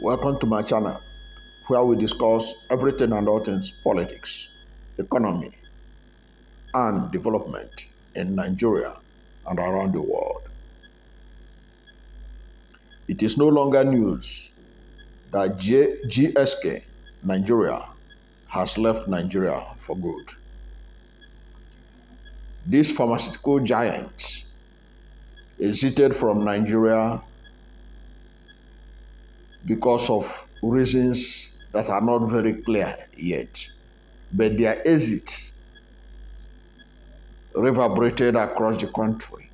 Welcome to my channel where we discuss everything and all things politics, economy, and development in Nigeria and around the world. It is no longer news that GSK Nigeria has left Nigeria for good. This pharmaceutical giant exited from Nigeria because of reasons that are not very clear yet. But their exit reverberated across the country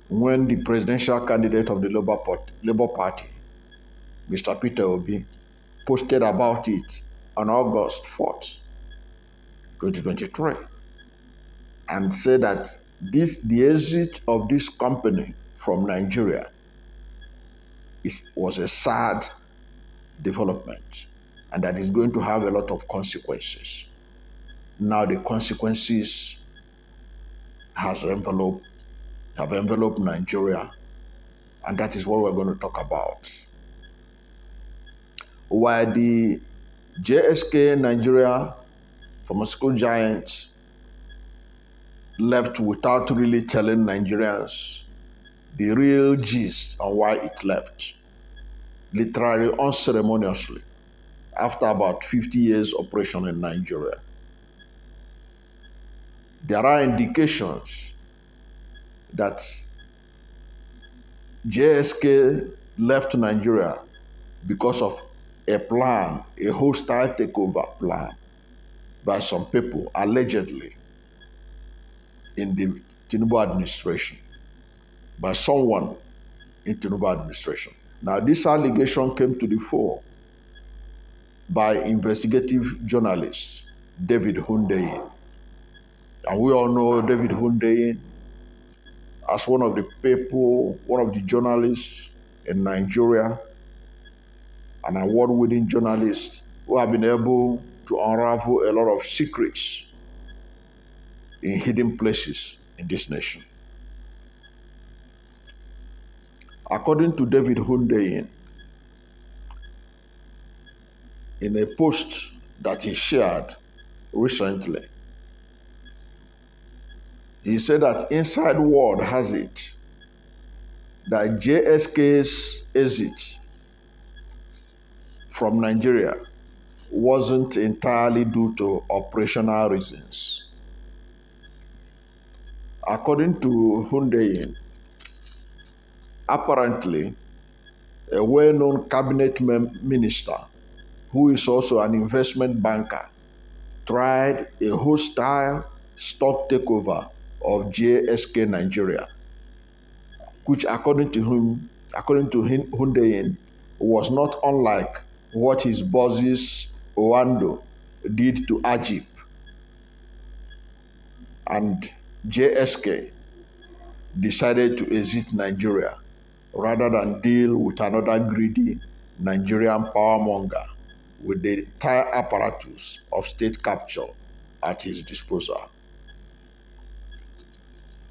when the presidential candidate of the Labour Party, Mr. Peter Obi, posted about it on August 4th, 2023, and said that the exit of this company from Nigeria was a sad development and that is going to have a lot of consequences. Now the consequences have enveloped Nigeria, and that is what we're going to talk about. While the GSK Nigeria pharmaceutical giant left without really telling Nigerians the real gist on why it left, literally unceremoniously, after about 50 years operation in Nigeria. There are indications that GSK left Nigeria because of a plan, a hostile takeover plan by some people, allegedly, in the Tinubu administration, by someone in Tinubu administration. Now, this allegation came to the fore by investigative journalist David Hundeyin. And we all know David Hundeyin as one of the journalists in Nigeria, an award-winning journalist who have been able to unravel a lot of secrets in hidden places in this nation. According to David Hundeyin, in a post that he shared recently, he said that inside word has it that JSK's exit from Nigeria wasn't entirely due to operational reasons. According to Hundeyin, apparently, a well-known cabinet minister who is also an investment banker tried a hostile stock takeover of GSK Nigeria, which according to Hundeyin, was not unlike what his bosses Owando did to Ajib and JSK decided to exit Nigeria rather than deal with another greedy Nigerian powermonger with the entire apparatus of state capture at his disposal.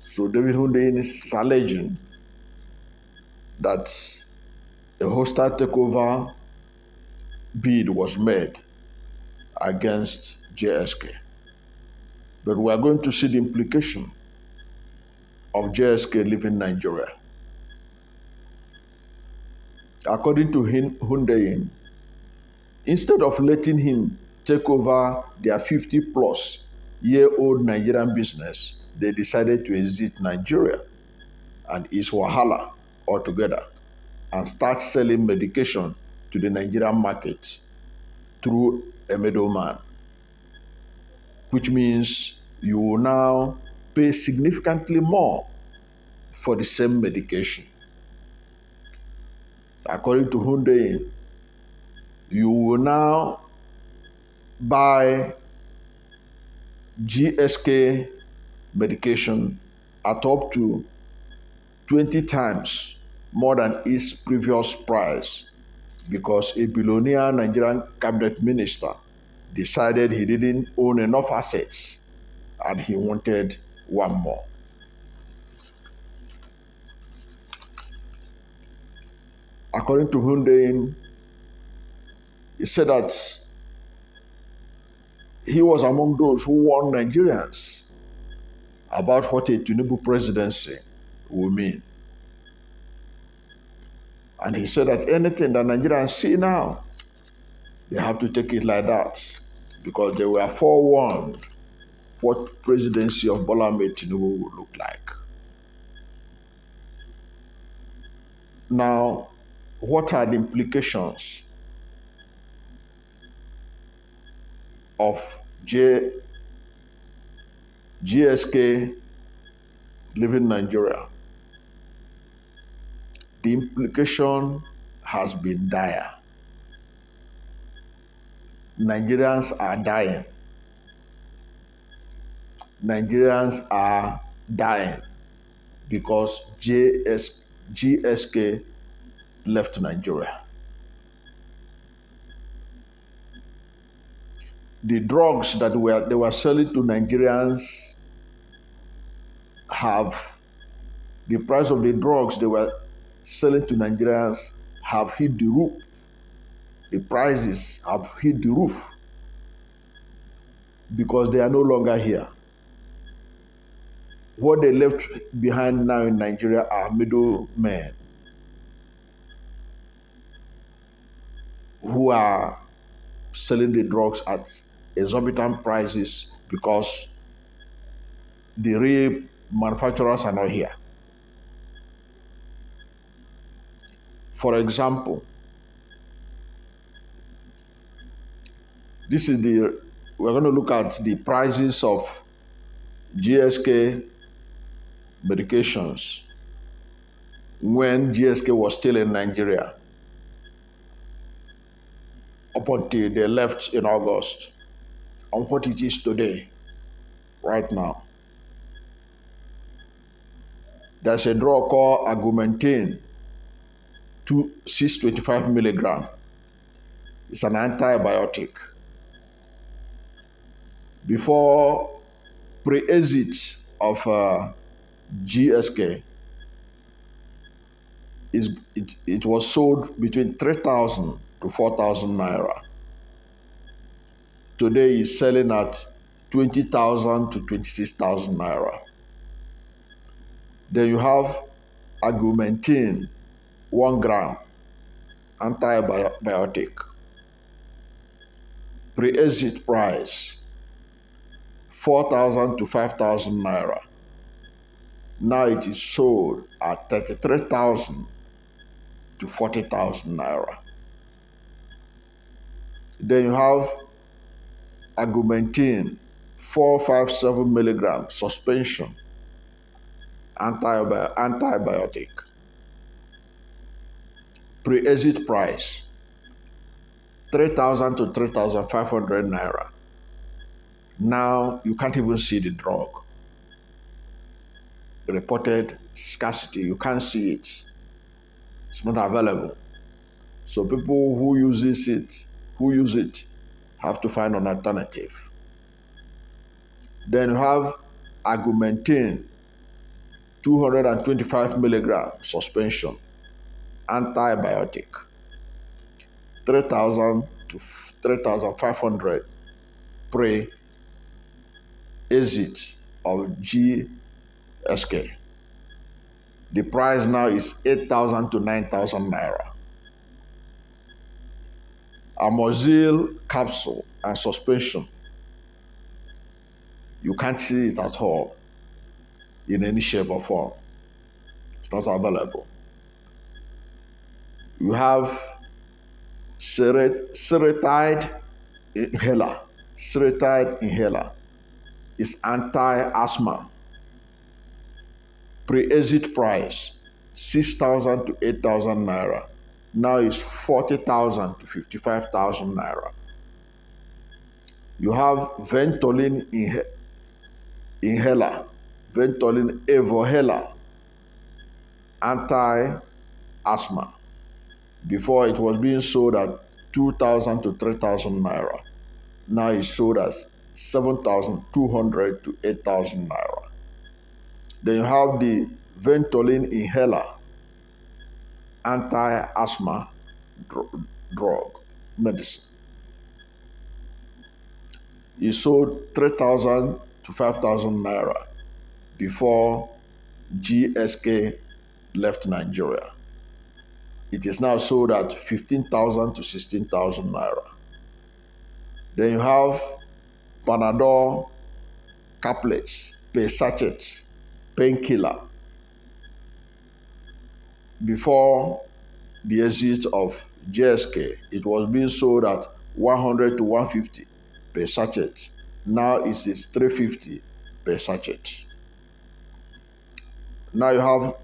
So David Hundeyin is alleging that a hostile takeover bid was made against JSK. But we are going to see the implication of JSK leaving Nigeria. According to Hundeyin, instead of letting him take over their 50-plus year-old Nigerian business, they decided to exit Nigeria and its wahala altogether and start selling medication to the Nigerian market through a middleman, which means you will now pay significantly more for the same medication. According to Hundeyin, you will now buy GSK medication at up to 20 times more than its previous price because a billionaire Nigerian cabinet minister decided he didn't own enough assets and he wanted one more. According to Hundeyin, he said that he was among those who warned Nigerians about what a Tinubu presidency will mean. And he said that anything that Nigerians see now, they have to take it like that because they were forewarned what presidency of Bola Ahmed Tinubu would look like. Now, what are the implications of GSK leaving Nigeria? The implication has been dire. Nigerians are dying. Nigerians are dying because GSK left Nigeria. The drugs that they were selling to Nigerians have the price of the drugs they were selling to Nigerians have hit the roof. The prices have hit the roof because they are no longer here. What they left behind now in Nigeria are middlemen who are selling the drugs at exorbitant prices because the real manufacturers are not here. For example, we're going to look at the prices of GSK medications when GSK was still in Nigeria up until they left in August, and what it is today, right now. There's a drug called Augmentin, 625 milligram. It's an antibiotic. Before pre-exit of GSK, it was sold between 3,000 to 4,000 naira. Today is selling at 20,000 to 26,000 naira. Then you have Augmentin, 1 gram, antibiotic. Pre-exit price, 4,000 to 5,000 naira. Now it is sold at 33,000 to 40,000 naira. Then you have Augmentin, 457 milligram suspension, antibiotic. Pre-exit price, 3,000 to 3,500 naira. Now you can't even see the drug. Reported scarcity, you can't see it. It's not available. So people who use it have to find an alternative. Then you have Augmentin, 225 milligram suspension, antibiotic, 3,000 to 3,500 pre-exit of GSK. The price now is 8,000 to 9,000 naira. Amoxil capsule and suspension, you can't see it at all in any shape or form. It's not available. You have Seretide inhaler. Seretide inhaler is anti-asthma. Pre-exit price, 6,000 to 8,000 naira. Now it's 40,000 to 55,000 naira. You have Ventolin inhaler, Ventolin Evohaler, anti-asthma. Before it was being sold at 2,000 to 3,000 naira. Now it's sold as 7,200 to 8,000 naira. Then you have the Ventolin inhaler, anti-asthma drug medicine. It sold 3,000 to 5,000 naira before GSK left Nigeria. It is now sold at 15,000 to 16,000 naira. Then you have Panadol caplets per sachet, painkiller. Before the exit of GSK, it was being sold at 100 to 150 per sachet. Now it is 350 per sachet. Now you have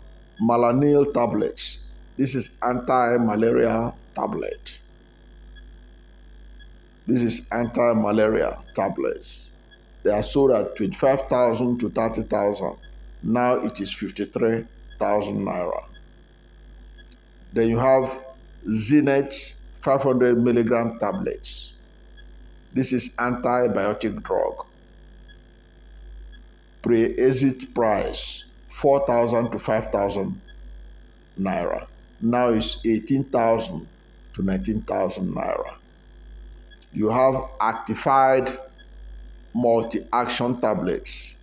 Malanil tablets. This is anti-malaria tablet. This is anti-malaria tablets. They are sold at 25,000 to 30,000. Now it is 53,000 naira. Then you have Zenith 500 milligram tablets. This is antibiotic drug. Pre-exit price 4,000 to 5,000 naira. Now it's 18,000 to 19,000 naira. You have actified multi-action tablets,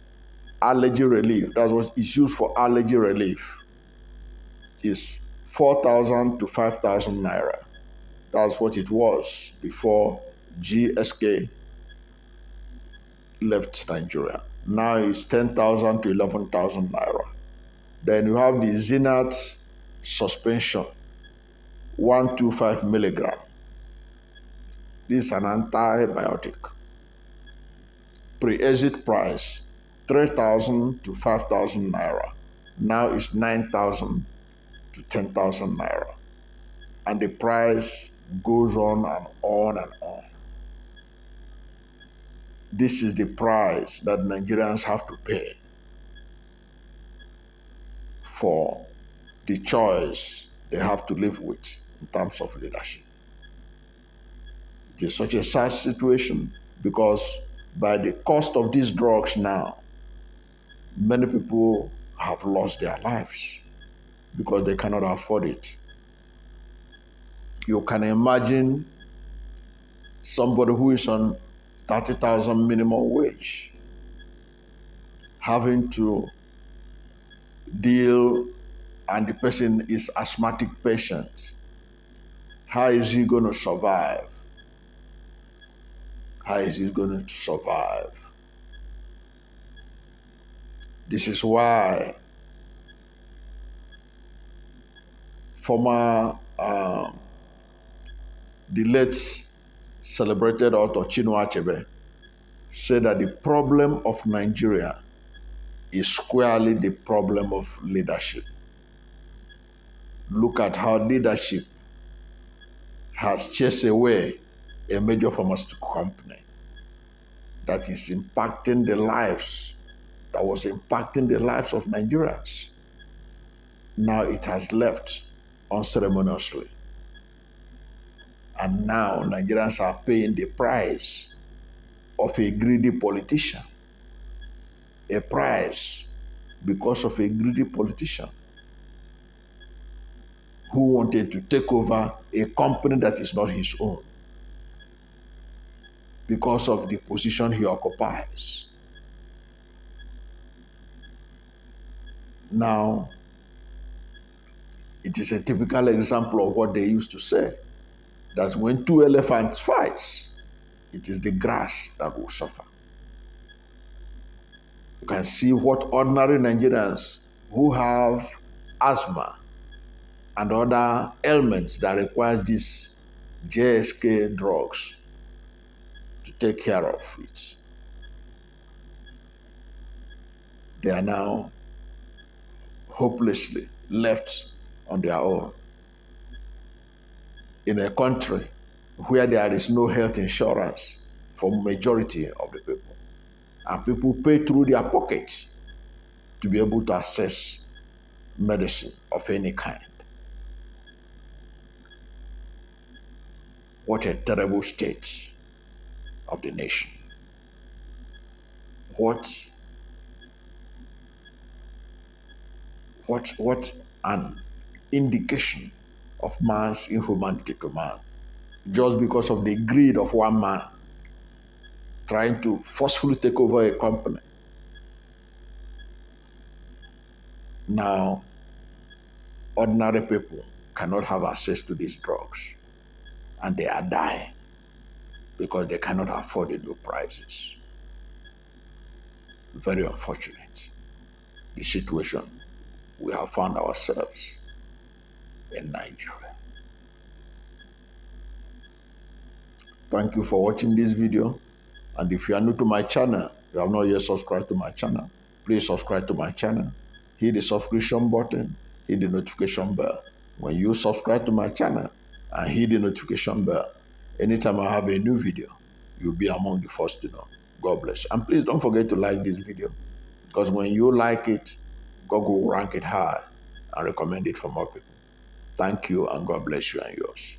allergy relief. That's what is used for allergy relief. Is 4,000 to 5,000 naira. That's what it was before GSK left Nigeria. Now it's 10,000 to 11,000 naira. Then you have the Zenat suspension, 125 milligram. This is an antibiotic. Pre-exit price 3,000 to 5,000 naira. Now it's 9,000 to 10,000 naira. And the price goes on and on and on. This is the price that Nigerians have to pay for the choice they have to live with in terms of leadership. It is such a sad situation because by the cost of these drugs now, many people have lost their lives because they cannot afford it. You can imagine somebody who is on 30,000 minimum wage having to deal, and the person is asthmatic patient. How is he going to survive? How is he going to survive? This is why former, the late celebrated author Chinua Achebe said that the problem of Nigeria is squarely the problem of leadership. Look at how leadership has chased away a major pharmaceutical company that is impacting the lives, that was impacting the lives of Nigerians. Now it has left unceremoniously. And now Nigerians are paying the price of a greedy politician. A price because of a greedy politician who wanted to take over a company that is not his own because of the position he occupies. Now, it is a typical example of what they used to say, that when two elephants fight, it is the grass that will suffer. You can see what ordinary Nigerians who have asthma and other ailments that requires these GSK drugs to take care of it. They are now hopelessly left on their own in a country where there is no health insurance for majority of the people. And people pay through their pockets to be able to access medicine of any kind. What a terrible state of the nation. What an indication of man's inhumanity to man, just because of the greed of one man trying to forcefully take over a company. Now, ordinary people cannot have access to these drugs, and they are dying because they cannot afford the new prices. Very unfortunate, the situation we have found ourselves in Nigeria. Thank you for watching this video. And if you are new to my channel, you have not yet subscribed to my channel, please subscribe to my channel. Hit the subscription button, hit the notification bell. When you subscribe to my channel and hit the notification bell, anytime I have a new video, you'll be among the first to know. God bless you. And please don't forget to like this video, because when you like it, Google will rank it high and recommend it for more people. Thank you, and God bless you and yours.